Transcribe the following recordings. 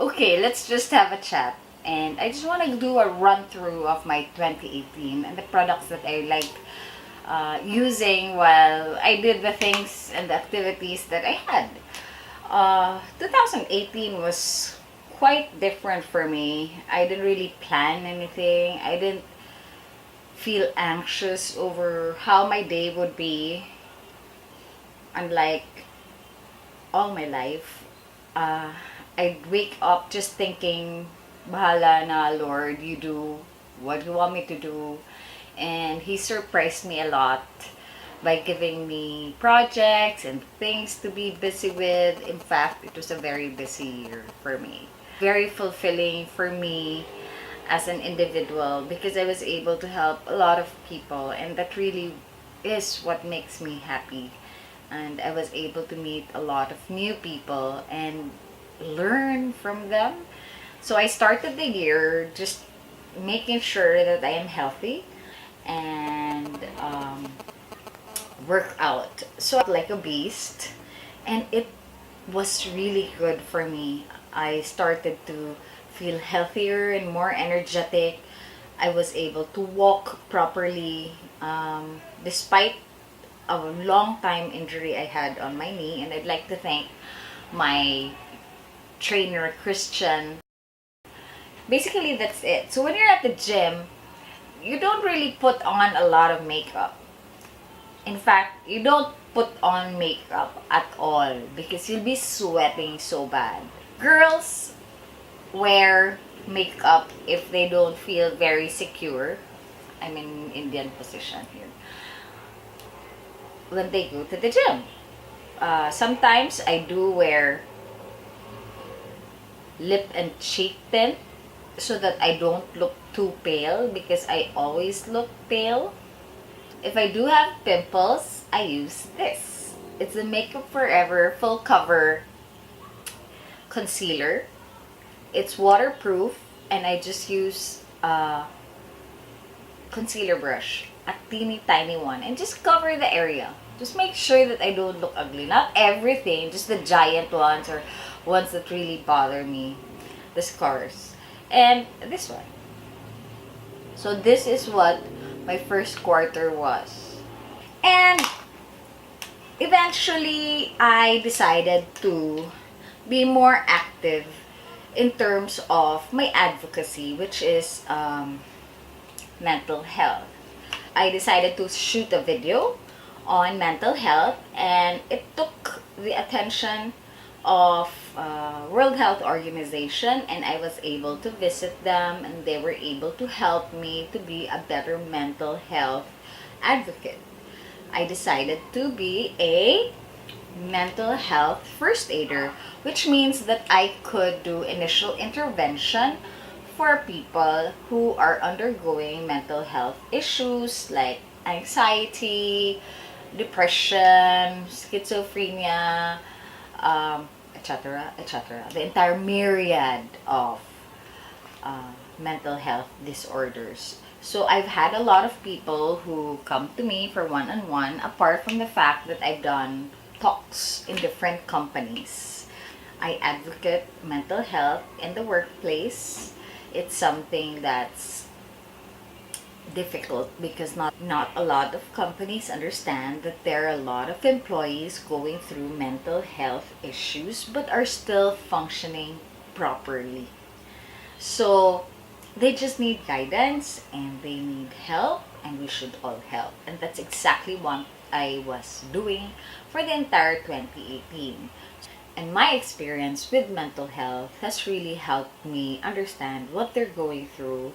Okay, let's just have a chat. And I just want to do a run through of my 2018 and the products that I like using while I did the things and the activities that I had. 2018 was quite different for me. I didn't really plan anything. I didn't feel anxious over how my day would be. Unlike all my life, I'd wake up just thinking, bahala na Lord, you do what you want me to do. And He surprised me a lot by giving me projects and things to be busy with. In fact, it was a very busy year for me. Very fulfilling for me as an individual because I was able to help a lot of people, and that really is what makes me happy. And I was able to meet a lot of new people and learn from them. So I started the year just making sure that I am healthy and work out. So like a beast, and it was really good for me. I started to feel healthier and more energetic. I was able to walk properly despite a long time injury I had on my knee, and I'd like to thank my trainer Christian. Basically, that's it. So when you're at the gym, you don't really put on a lot of makeup. In fact, you don't put on makeup at all because you'll be sweating so bad. Girls wear makeup if they don't feel very secure. I'm in Indian position here. When they go to the gym. Sometimes I do wear lip and cheek tint so that I don't look too pale because I always look pale. If I do have pimples, I use this. It's the Makeup Forever Full Cover Concealer. It's waterproof, and I just use a concealer brush, a teeny tiny one, and just cover the area. Just make sure that I don't look ugly. Not everything, just the giant ones or ones that really bother me. The scars. And this one. So this is what my first quarter was. And eventually, I decided to be more active in terms of my advocacy, which is mental health. I decided to shoot a video on mental health, and it took the attention of World Health Organization, and I was able to visit them, and they were able to help me to be a better mental health advocate. I decided to be a mental health first aider, which means that I could do initial intervention for people who are undergoing mental health issues like anxiety, depression, schizophrenia, etc., etc. The entire myriad of mental health disorders. So I've had a lot of people who come to me for one-on-one, apart from the fact that I've done talks in different companies. I advocate mental health in the workplace. It's something that's difficult because not a lot of companies understand that there are a lot of employees going through mental health issues but are still functioning properly. So they just need guidance and they need help, and we should all help. And that's exactly what I was doing for the entire 2018. And my experience with mental health has really helped me understand what they're going through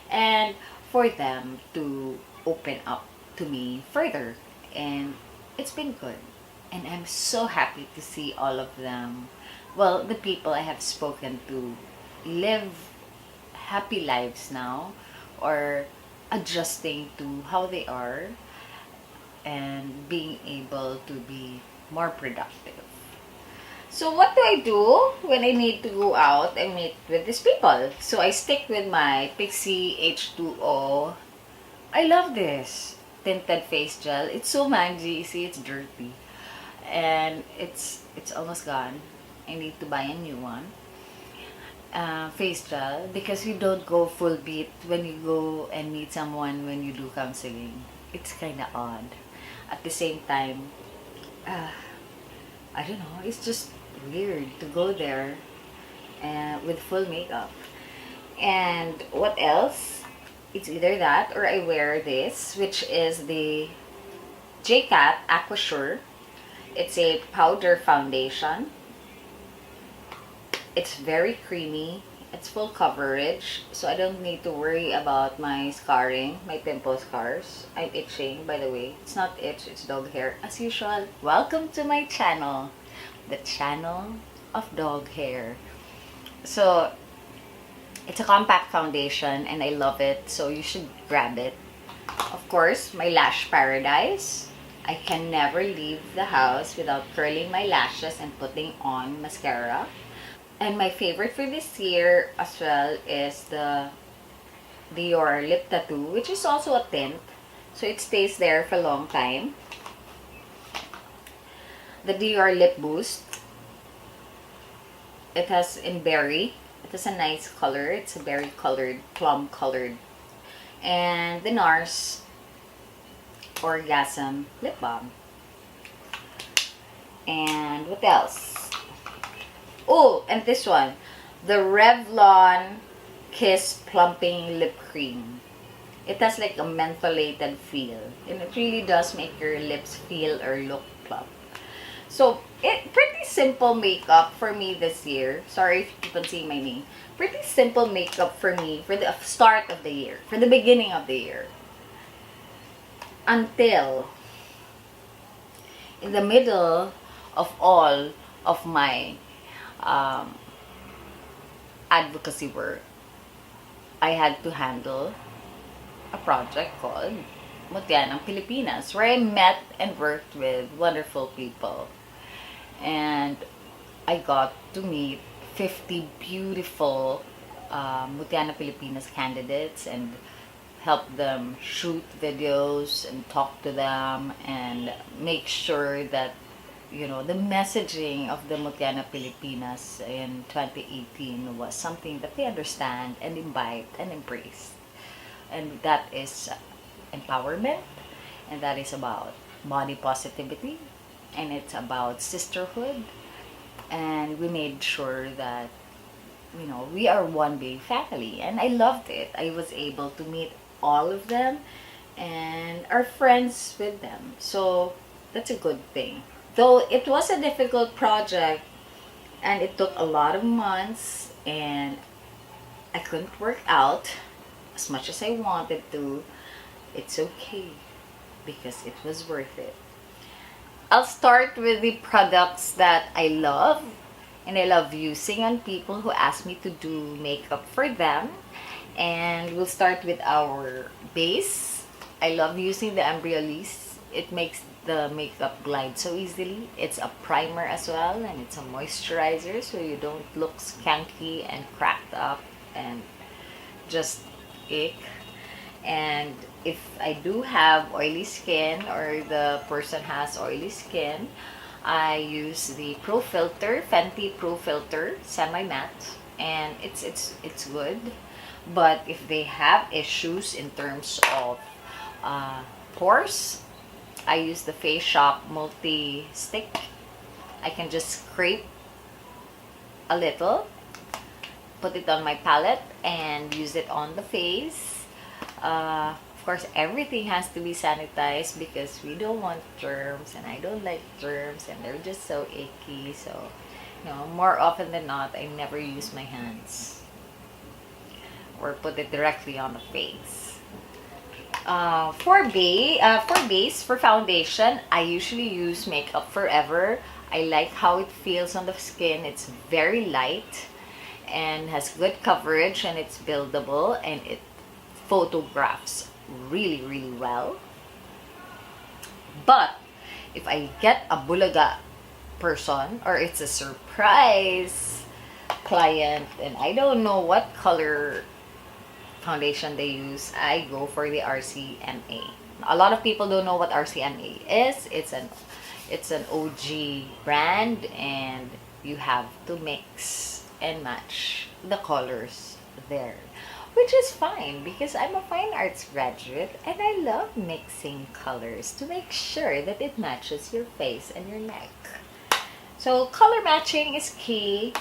and for them to open up to me further. And it's been good. And I'm so happy to see all of them, well, the people I have spoken to, live happy lives now, or adjusting to how they are and being able to be more productive. So what do I do when I need to go out and meet with these people? So I stick with my Pixie H2O. I love this tinted face gel. It's so mangy. See, it's dirty. And it's almost gone. I need to buy a new one. face gel because you don't go full beat when you go and meet someone when you do counseling. It's kind of odd. At the same time, uh, I don't know, it's just weird to go there with full makeup. And what else? It's either that or I wear this, which is the JCat Aquasure. It's a powder foundation. It's very creamy. It's full coverage, so I don't need to worry about my scarring, my pimple scars. I'm itching, by the way. It's not itch, it's dog hair. As usual, welcome to my channel, the channel of dog hair. So, it's a compact foundation and I love it, so you should grab it. Of course, my lash paradise. I can never leave the house without curling my lashes and putting on mascara. And my favorite for this year as well is the Dior Lip Tattoo, which is also a tint. So it stays there for a long time. The Dior Lip Boost. It has in berry. It has a nice color. It's a berry colored, plum colored. And the NARS Orgasm Lip Balm. And what else? Oh, and this one, the Revlon Kiss Plumping Lip Cream. It has like a mentholated feel, and it really does make your lips feel or look plump. So, pretty simple makeup for me this year. Sorry if you keep on seeing my name. Pretty simple makeup for me for the start of the year, for the beginning of the year. Until in the middle of all of my advocacy work, I had to handle a project called Mutya ng Pilipinas, where I met and worked with wonderful people. And I got to meet 50 beautiful Mutya ng Pilipinas candidates and help them shoot videos and talk to them and make sure that the messaging of the Mutya ng Pilipinas in 2018 was something that they understand and imbibe and embrace. And that is empowerment, and that is about body positivity, and it's about sisterhood. And we made sure that, we are one big family. And I loved it. I was able to meet all of them and are friends with them. So that's a good thing. Though it was a difficult project and it took a lot of months and I couldn't work out as much as I wanted to, it's okay because it was worth it. I'll start with the products that I love and I love using on people who ask me to do makeup for them. And we'll start with our base. I love using the Embryolisse. It makes the makeup glide so easily. It's a primer as well, and it's a moisturizer, so you don't look skanky and cracked up and just ick. And if I do have oily skin or the person has oily skin, I use the Pro Filter, Fenty Pro Filter semi-matte, and it's good. But if they have issues in terms of pores, I use the Face Shop multi-stick. I can just scrape a little, put it on my palette, and use it on the face. Of course, everything has to be sanitized because we don't want germs, and I don't like germs, and they're just so icky. So, more often than not, I never use my hands or put it directly on the face. For foundation, I usually use Makeup Forever. I like how it feels on the skin. It's very light and has good coverage, and it's buildable, and it photographs really, really well. But if I get a bulaga person or it's a surprise client and I don't know what color foundation they use, I go for the RCMA. A lot of people don't know what RCMA is. It's an OG brand, and you have to mix and match the colors there. Which is fine because I'm a fine arts graduate and I love mixing colors to make sure that it matches your face and your neck. So color matching is key.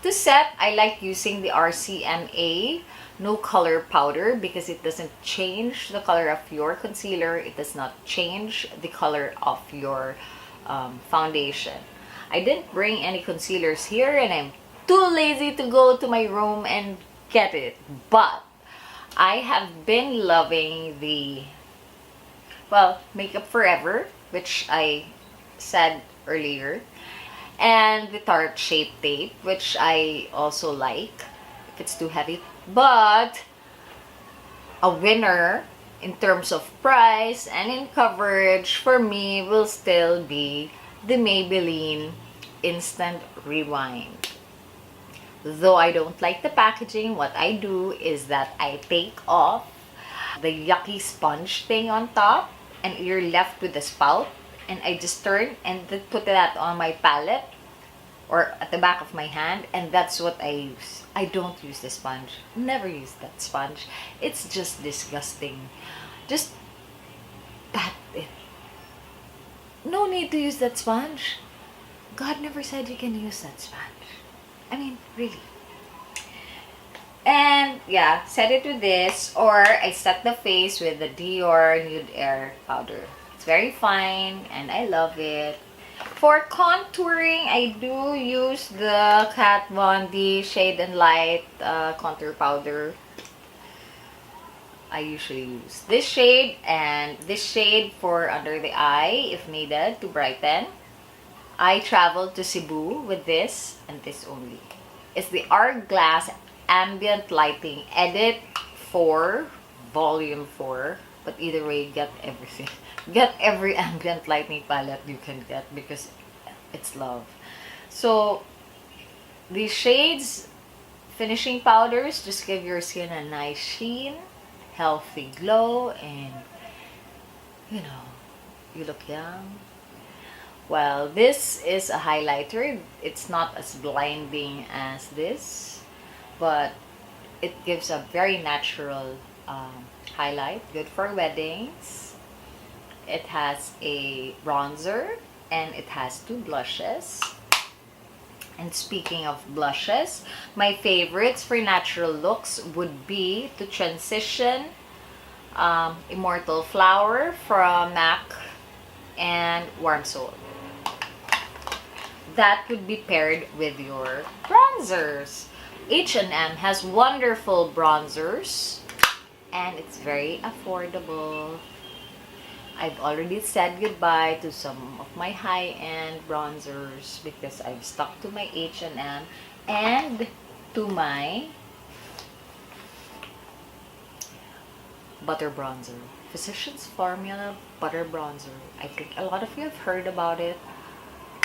To set, I like using the RCMA No Color Powder because it doesn't change the color of your concealer. It does not change the color of your foundation. I didn't bring any concealers here and I'm too lazy to go to my room and get it. But I have been loving the, well, Makeup Forever, which I said earlier, and the Tarte Shape Tape, which I also like if it's too heavy. But a winner in terms of price and in coverage for me will still be the Maybelline Instant Rewind. Though I don't like the packaging, what I do is that I take off the yucky sponge thing on top and you're left with the spout, and I just turn and then put that on my palette or at the back of my hand, and that's what I use. I don't use the sponge. Never use that sponge. It's just disgusting. Just pat it. No need to use that sponge. God never said you can use that sponge. I mean, really. And yeah, set it with this, or I set the face with the Dior Nude Air powder. It's very fine and I love it. For contouring, I do use the Kat Von D Shade and Light contour powder. I usually use this shade and this shade for under the eye if needed to brighten. I traveled to Cebu with this and this only. It's the Hourglass Ambient Lighting Edit 4, Volume 4. But either way, get everything. Get every ambient lighting palette you can get because it's love. So, these shades, finishing powders, just give your skin a nice sheen, healthy glow, and, you know, you look young. Well, this is a highlighter. It's not as blinding as this, but it gives a very natural highlight, good for weddings. It has a bronzer and it has 2 blushes. And speaking of blushes, my favorites for natural looks would be to transition Immortal Flower from MAC and Warm Soul. That would be paired with your bronzers. H&M has wonderful bronzers and it's very affordable. I've already said goodbye to some of my high-end bronzers because I've stuck to my H&M and to my butter bronzer. Physicians Formula Butter Bronzer. I think a lot of you have heard about it,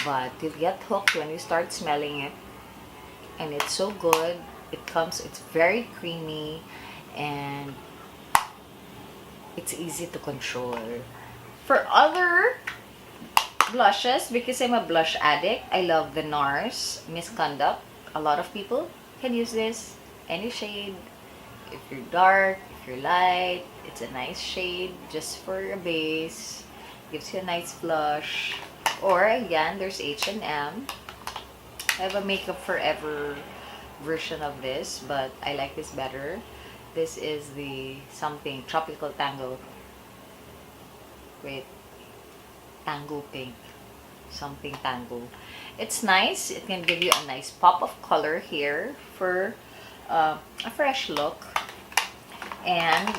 but you'll get hooked when you start smelling it. And it's so good. It's very creamy and it's easy to control. For other blushes, because I'm a blush addict, I love the NARS Misconduct. A lot of people can use this. Any shade. If you're dark, if you're light, it's a nice shade just for a base. Gives you a nice blush. Or again, there's H&M. I have a Makeup Forever version of this, but I like this better. This is the something Tropical Tango. Wait, Tango Pink. Something Tango. It's nice. It can give you a nice pop of color here for a fresh look. And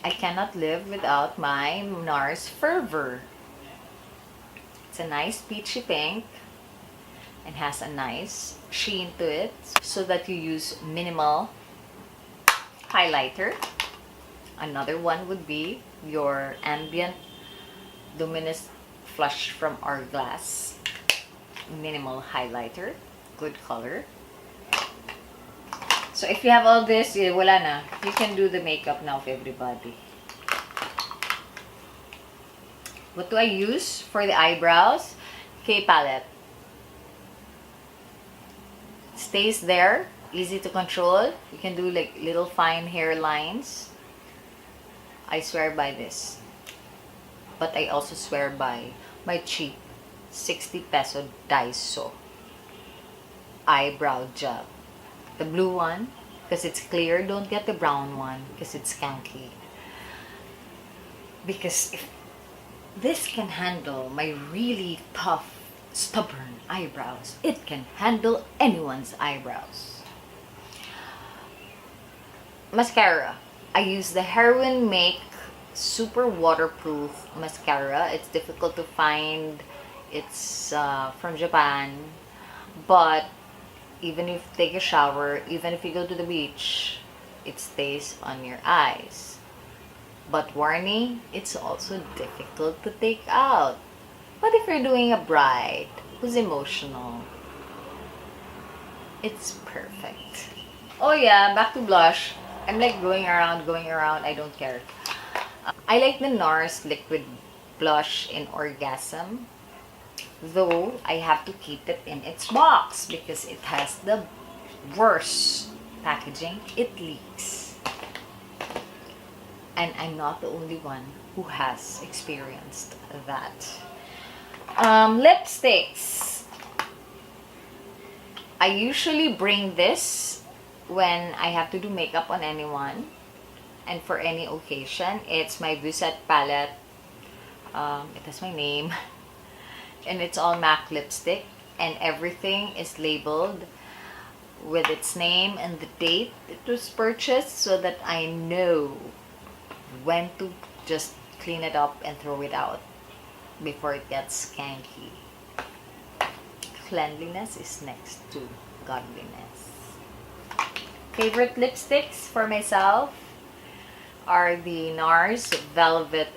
I cannot live without my NARS Fervor. It's a nice peachy pink and has a nice sheen to it so that you use minimal highlighter. Another one would be your Ambient Luminous Flush from Hourglass minimal highlighter. Good color. So if you have all this, wala na. You can do the makeup now of everybody. What do I use for the eyebrows? K palette. It's stays there, easy to control. You can do like little fine hairlines. I swear by this. But I also swear by my cheap 60 peso Daiso eyebrow gel. The blue one, because it's clear. Don't get the brown one, because it's skanky. Because if this can handle my really tough, stubborn eyebrows, it can handle anyone's eyebrows. Mascara. I use the Heroin Make Super Waterproof Mascara. It's difficult to find. It's from Japan. But even if you take a shower, even if you go to the beach, it stays on your eyes. But warning, it's also difficult to take out. But if you're doing a bride who's emotional, it's perfect. Oh yeah, back to blush. I'm like going around. I don't care. I like the NARS liquid blush in Orgasm. Though I have to keep it in its box because it has the worst packaging. It leaks. And I'm not the only one who has experienced that. Lipsticks. I usually bring this when I have to do makeup on anyone and for any occasion. It's my Busette palette. It has my name. And it's all MAC lipstick. And everything is labeled with its name and the date it was purchased so that I know when to just clean it up and throw it out before it gets skanky. Cleanliness is next to godliness. Favorite lipsticks for myself are the NARS Velvet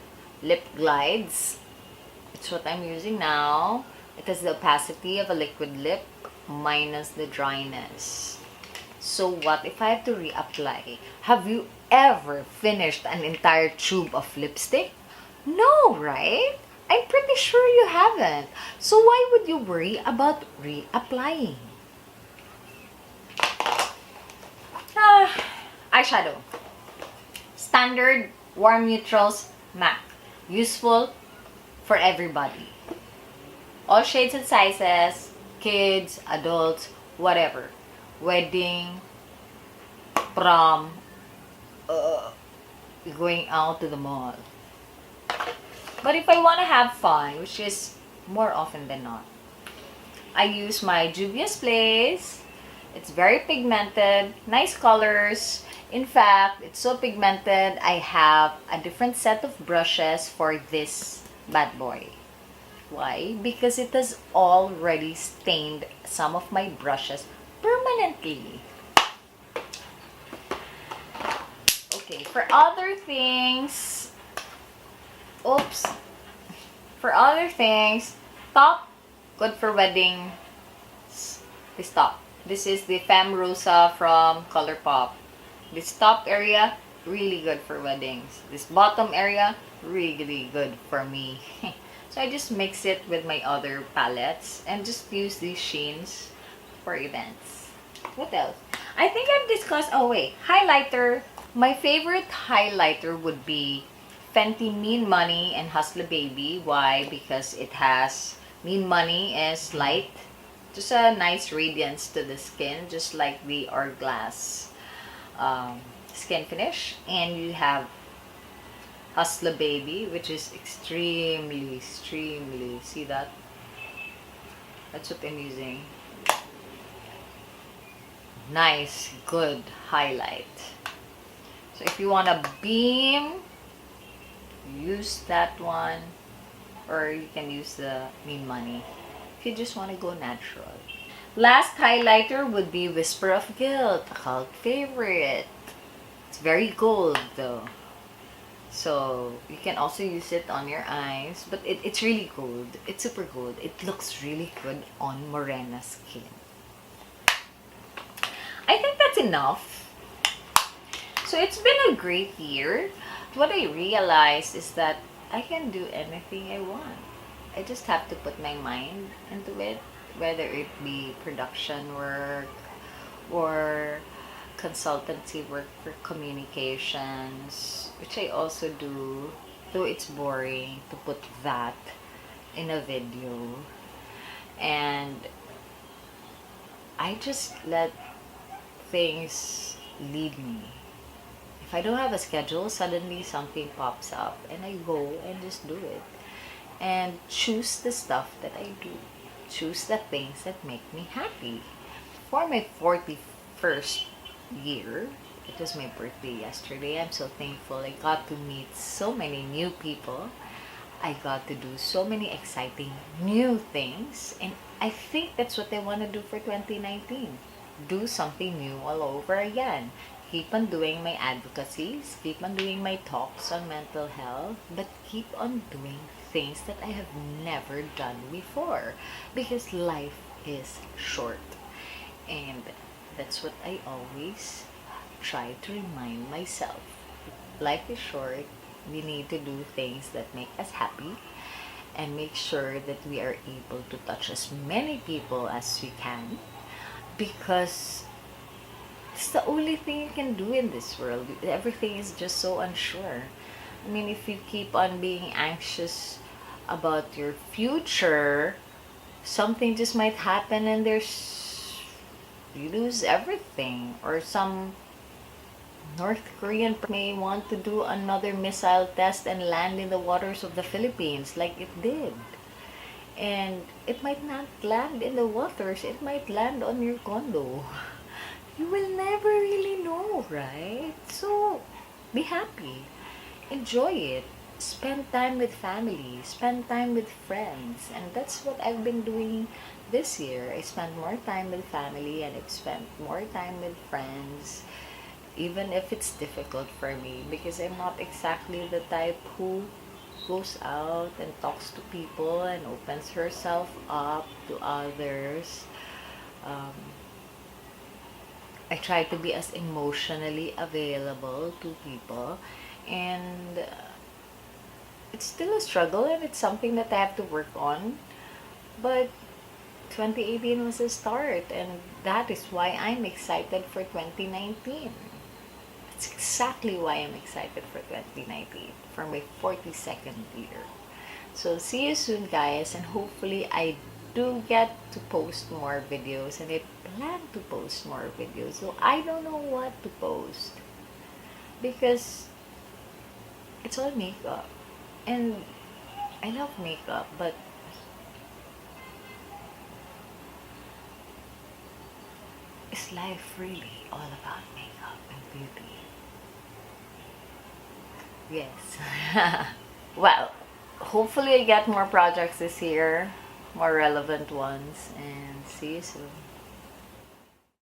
Lip Glides. It's what I'm using now. It has the opacity of a liquid lip minus the dryness. So what if I have to reapply? Have you ever finished an entire tube of lipstick? No, right? I'm pretty sure you haven't. So why would you worry about reapplying? Eyeshadow. Standard Warm Neutrals MAC. Useful for everybody. All shades and sizes. Kids, adults, whatever. Wedding, prom, going out to the mall. But if I want to have fun, which is more often than not, I use my Juvia's Place. It's very pigmented, nice colors. In fact, it's so pigmented, I have a different set of brushes for this bad boy. Why? Because it has already stained some of my brushes permanently. Okay, for other things, top, good for wedding. This top. This is the Femme Rosa from ColourPop. This top area, really good for weddings. This bottom area, really good for me. So I just mix it with my other palettes and just use these sheens for events. What else? I think I've discussed, highlighter. My favorite highlighter would be Fenty Mean Money and Hustler Baby. Why? Because it has, Mean Money is light. Just a nice radiance to the skin, just like the Hourglass skin finish. And you have Hustler Baby, which is extremely, see that? That's what I'm using. Nice, good highlight. So if you want a beam, use that one. Or you can use the Mean Money if you just want to go natural. Last highlighter would be Whisper of Guilt, a cult favorite. It's very gold though. So you can also use it on your eyes. But it's really gold. It's super gold. It looks really good on morena skin. I think that's enough. So it's been a great year. What I realized is that I can do anything I want. I just have to put my mind into it, whether it be production work, or consultancy work for communications, which I also do, though it's boring to put that in a video. And I just let things lead me. If I don't have a schedule, suddenly something pops up and I go and just do it. And choose the stuff that I do. Choose the things that make me happy. For my 41st year, it was my birthday yesterday. I'm so thankful. I got to meet so many new people. I got to do so many exciting new things. And I think that's what I want to do for 2019. Do something new all over again. Keep on doing my advocacies, keep on doing my talks on mental health, but keep on doing things that I have never done before, because life is short. And that's what I always try to remind myself. Life is short. We need to do things that make us happy and make sure that we are able to touch as many people as we can, because it's the only thing you can do in this world. Everything is just so unsure. I mean, if you keep on being anxious about your future, something just might happen and you lose everything. Or some North Korean may want to do another missile test and land in the waters of the Philippines like it did. And it might not land in the waters, it might land on your condo. You will never really know, right? So, be happy. Enjoy it. Spend time with family. Spend time with friends. And that's what I've been doing this year. I spent more time with family and I've spent more time with friends. Even if it's difficult for me, because I'm not exactly the type who goes out and talks to people and opens herself up to others. I try to be as emotionally available to people, and it's still a struggle and it's something that I have to work on. But 2018 was a start, and that is why I'm excited for 2019. That's exactly why I'm excited for 2019, for my 42nd year. So see you soon, guys, and hopefully I do get to post more videos, and I plan to post more videos. So I don't know what to post because it's all makeup, and I love makeup, but is life really all about makeup and beauty? Yes. Well, hopefully I get more projects this year, more relevant ones, and see you soon.